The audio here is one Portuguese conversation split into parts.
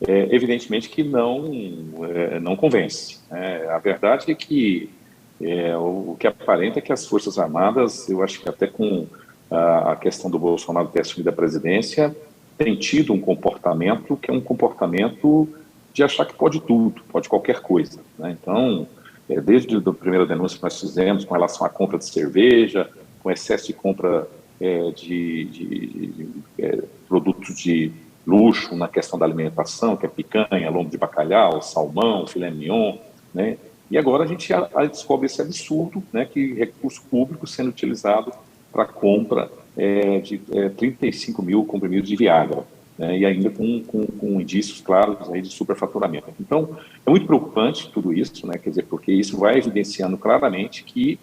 evidentemente que não convence, né? A verdade é que o que aparenta é que as Forças Armadas, eu acho que até com a questão do Bolsonaro ter assumido a presidência, tem tido um comportamento que é um comportamento de achar que pode tudo, pode qualquer coisa, né? Então, desde a primeira denúncia que nós fizemos com relação à compra de cerveja, com excesso de compra de produtos de luxo na questão da alimentação, que é picanha, lombo de bacalhau, salmão, filé mignon, né? E agora a gente descobre esse absurdo, né, que recurso público sendo utilizado para compra de 35 mil comprimidos de Viagra, né, e ainda com indícios claros aí de superfaturamento. Então, é muito preocupante tudo isso, né, quer dizer, porque isso vai evidenciando claramente que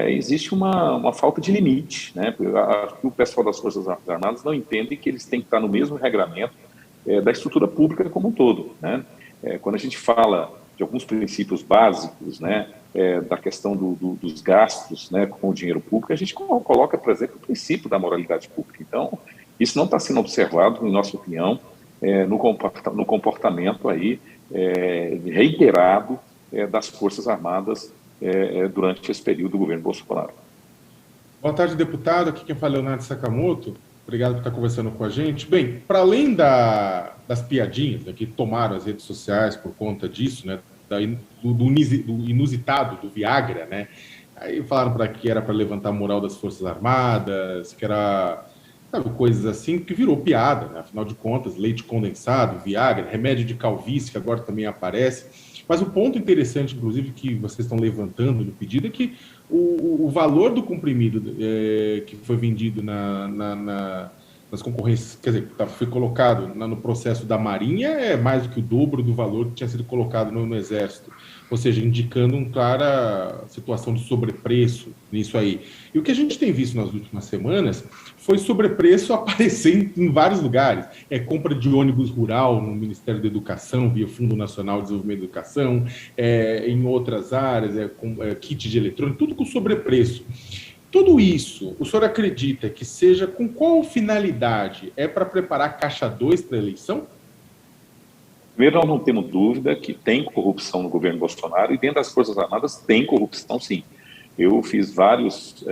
existe uma falta de limite, né? Acho que o pessoal das Forças Armadas não entende que eles têm que estar no mesmo regramento da estrutura pública como um todo, né? Quando a gente fala de alguns princípios básicos, né, da questão dos gastos, né, com o dinheiro público, a gente coloca, por exemplo, o princípio da moralidade pública. Então, isso não está sendo observado, em nossa opinião, no comportamento aí reiterado das Forças Armadas durante esse período do governo Bolsonaro. Boa tarde, deputado. Aqui quem fala é Leonardo Sakamoto. Obrigado por estar conversando com a gente. Bem, para além das piadinhas, né, que tomaram as redes sociais por conta disso, né, do inusitado do Viagra, né, aí falaram que era para levantar a moral das Forças Armadas, que era, sabe, coisas assim, que virou piada, né? Afinal de contas, leite condensado, Viagra, remédio de calvície, que agora também aparece. Mas o ponto interessante, inclusive, que vocês estão levantando no pedido é que o valor do comprimido que foi vendido nas concorrências, quer dizer, foi colocado no processo da Marinha, é mais do que o dobro do valor que tinha sido colocado no Exército. Ou seja, indicando uma clara situação de sobrepreço nisso aí. E o que a gente tem visto nas últimas semanas foi sobrepreço aparecer em vários lugares. Compra de ônibus rural no Ministério da Educação, via Fundo Nacional de Desenvolvimento da Educação, em outras áreas, kit de eletrônico, tudo com sobrepreço. Tudo isso, o senhor acredita que seja com qual finalidade? É para preparar a caixa 2 para a eleição? Primeiro, nós não temos dúvida que tem corrupção no governo Bolsonaro e dentro das Forças Armadas tem corrupção, sim. Eu fiz várias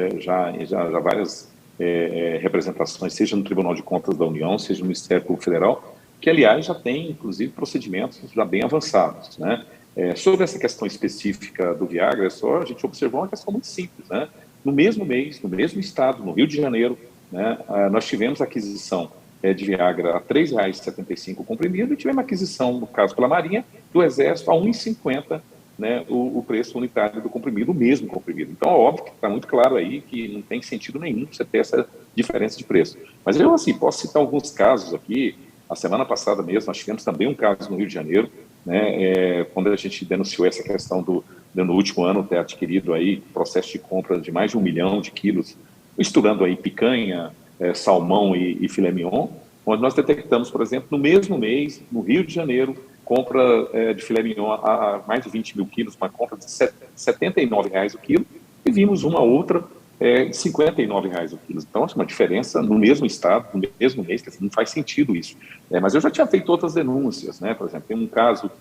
representações, seja no Tribunal de Contas da União, seja no Ministério Público Federal, que, aliás, já tem, inclusive, procedimentos já bem avançados, né? Sobre essa questão específica do Viagra, só a gente observou uma questão muito simples, né? No mesmo mês, no mesmo estado, no Rio de Janeiro, né, nós tivemos aquisição de Viagra a R$ 3,75 o comprimido e tivemos aquisição, no caso pela Marinha, do Exército a R$ 1,50, né, o preço unitário do comprimido, o mesmo comprimido. Então, é óbvio que está muito claro aí que não tem sentido nenhum você ter essa diferença de preço. Mas eu, assim, posso citar alguns casos aqui. A semana passada mesmo, nós tivemos também um caso no Rio de Janeiro, né, quando a gente denunciou essa questão no último ano ter adquirido aí processo de compra de mais de 1 milhão de quilos, misturando aí picanha, salmão e filé mignon, onde nós detectamos, por exemplo, no mesmo mês, no Rio de Janeiro, compra de filé mignon a mais de 20 mil quilos, uma compra de R$ 79,00 o quilo, e vimos uma outra de R$ 59,00 o quilo. Então, uma diferença no mesmo estado, no mesmo mês, que não faz sentido isso. Mas eu já tinha feito outras denúncias, né? Por exemplo, tem um caso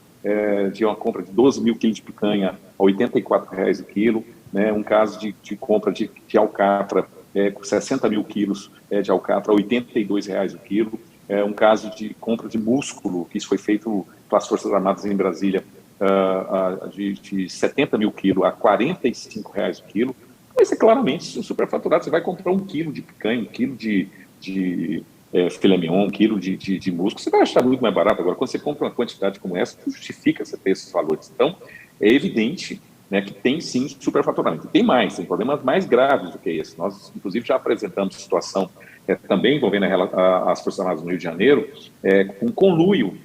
de uma compra de 12 mil quilos de picanha a R$ 84,00 o quilo, né? Um caso de compra de alcatra com 60 mil quilos de alcatra a R$ 82,00 o quilo, um caso de compra de músculo, que isso foi feito pelas Forças Armadas em Brasília, de 70 mil quilos a R$ 45,00 o quilo. Mas é claramente superfaturado. Você vai comprar 1 quilo de picanha, 1 quilo de filé mignon, 1 quilo de músculo, você vai achar muito mais barato. Agora, quando você compra uma quantidade como essa, justifica você ter esses valores. Então, é evidente, né, que tem sim superfaturamento. Tem problemas mais graves do que esse. Nós, inclusive, já apresentamos situação também envolvendo as Forças Armadas no Rio de Janeiro, com conluio,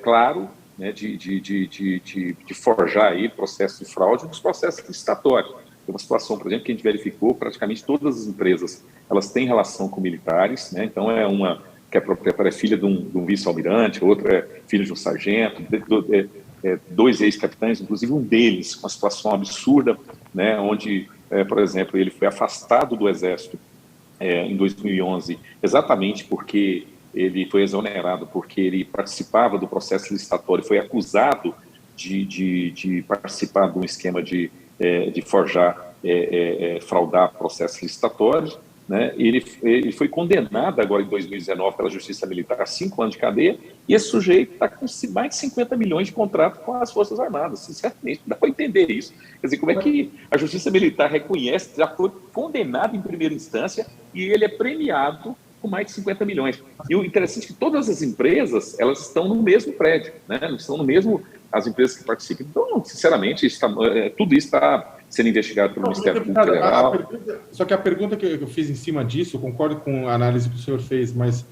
claro, né, de forjar aí processos de fraude nos processos licitatórios. Tem uma situação, por exemplo, que a gente verificou, praticamente todas as empresas, elas têm relação com militares, né? Então, uma que é proprietária, é filha de um vice-almirante, outra é filha de um sargento, 2 ex-capitães, inclusive um deles, com uma situação absurda, né? Onde, por exemplo, ele foi afastado do Exército em 2011, exatamente porque ele foi exonerado porque ele participava do processo licitatório, foi acusado de participar de um esquema de forjar, fraudar processos licitatórios, né? Ele foi condenado agora em 2019 pela Justiça Militar a 5 anos de cadeia, e esse sujeito está com mais de 50 milhões de contrato com as Forças Armadas. Sinceramente, não dá para entender isso. Quer dizer, como é que a Justiça Militar reconhece, já foi condenado em primeira instância, e ele é premiado com mais de 50 milhões. E o interessante é que todas as empresas, elas estão no mesmo prédio, né? Elas estão no mesmo, as empresas que participam. Então, sinceramente, tudo isso está sendo investigado pelo Ministério Público Federal. Só que a pergunta que eu fiz em cima disso, eu concordo com a análise que o senhor fez, mas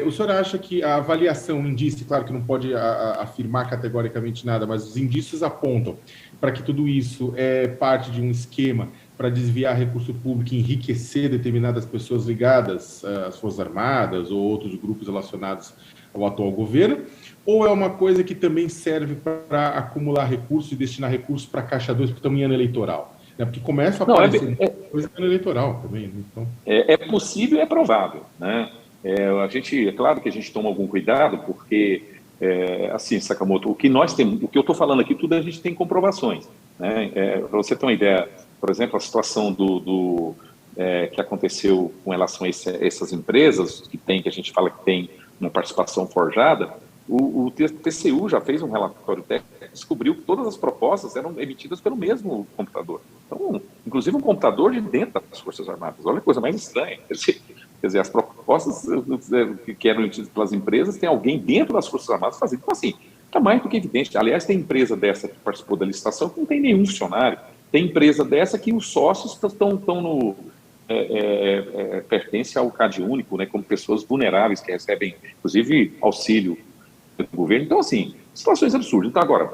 o senhor acha que a avaliação, o indício, claro que não pode afirmar categoricamente nada, mas os indícios apontam para que tudo isso é parte de um esquema para desviar recurso público e enriquecer determinadas pessoas ligadas às Forças Armadas ou outros grupos relacionados ao atual governo, ou é uma coisa que também serve para acumular recursos e destinar recursos para Caixa 2, porque estamos em ano eleitoral? Né? Porque começa a aparecer coisa em ano eleitoral também. Né? Então... É possível e é provável. Né? É claro que a gente toma algum cuidado, porque, assim, Sakamoto, o que eu estou falando aqui, tudo a gente tem comprovações. Né? Para você ter uma ideia, por exemplo, a situação que aconteceu com relação a essas empresas que a gente fala que tem uma participação forjada, o TCU já fez um relatório técnico, descobriu que todas as propostas eram emitidas pelo mesmo computador. Então, inclusive um computador de dentro das Forças Armadas. Olha a coisa mais estranha. Quer dizer, as propostas que eram emitidas pelas empresas, tem alguém dentro das Forças Armadas fazendo. Então, assim, está mais do que evidente. Aliás, tem empresa dessa que participou da licitação que não tem nenhum funcionário. Tem empresa dessa que os sócios estão no... pertence ao CAD único, né, como pessoas vulneráveis que recebem, inclusive, auxílio do governo. Então, assim, situações absurdas. Então, agora,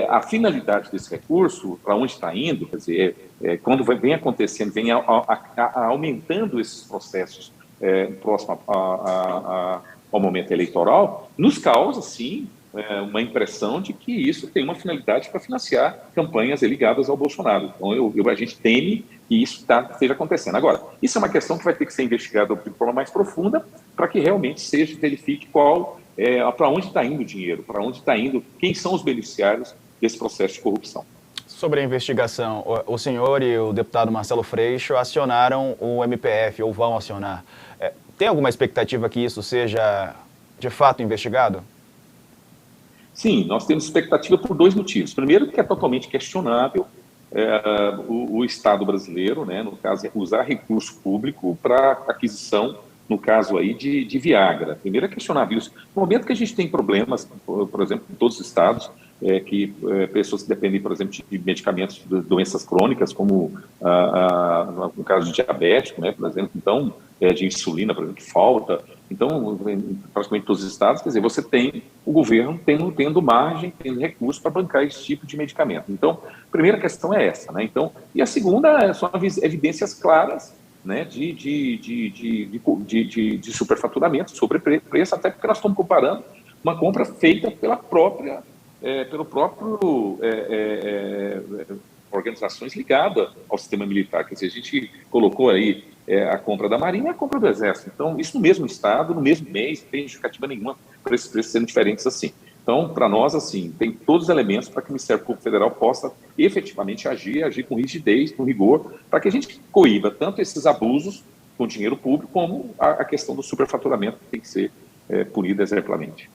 a finalidade desse recurso, para onde está indo, quer dizer, quando vem acontecendo, vem aumentando esses processos próximo ao momento eleitoral, nos causa, sim, uma impressão de que isso tem uma finalidade para financiar campanhas ligadas ao Bolsonaro. Então, a gente teme que isso esteja acontecendo. Agora, isso é uma questão que vai ter que ser investigada de forma mais profunda para que realmente verifique para onde está indo o dinheiro, para onde está indo, quem são os beneficiários desse processo de corrupção. Sobre a investigação, o senhor e o deputado Marcelo Freixo acionaram o MPF, ou vão acionar. Tem alguma expectativa que isso seja, de fato, investigado? Sim, nós temos expectativa por 2 motivos. Primeiro, que é totalmente questionável o Estado brasileiro, né, no caso, usar recurso público para aquisição, no caso aí, de Viagra. Primeiro é questionável isso. No momento que a gente tem problemas, por exemplo, em todos os estados, pessoas que dependem, por exemplo, de medicamentos de doenças crônicas, como no caso de diabético, né, por exemplo, então, de insulina, por exemplo, que falta. Então, em praticamente todos os estados, quer dizer, você tem o governo tendo margem, tendo recurso para bancar esse tipo de medicamento. Então, a primeira questão é essa, né? Então, e a segunda são evidências claras, né, de superfaturamento, sobrepreço, até porque nós estamos comparando uma compra feita pelo próprio organizações ligadas ao sistema militar. Quer dizer, a gente colocou aí a compra da Marinha e a compra do Exército. Então, isso no mesmo estado, no mesmo mês, não tem justificativa nenhuma para esses preços serem diferentes assim. Então, para nós, assim, tem todos os elementos para que o Ministério Público Federal possa efetivamente agir com rigidez, com rigor, para que a gente coíba tanto esses abusos com dinheiro público, como a questão do superfaturamento que tem que ser punida exemplarmente.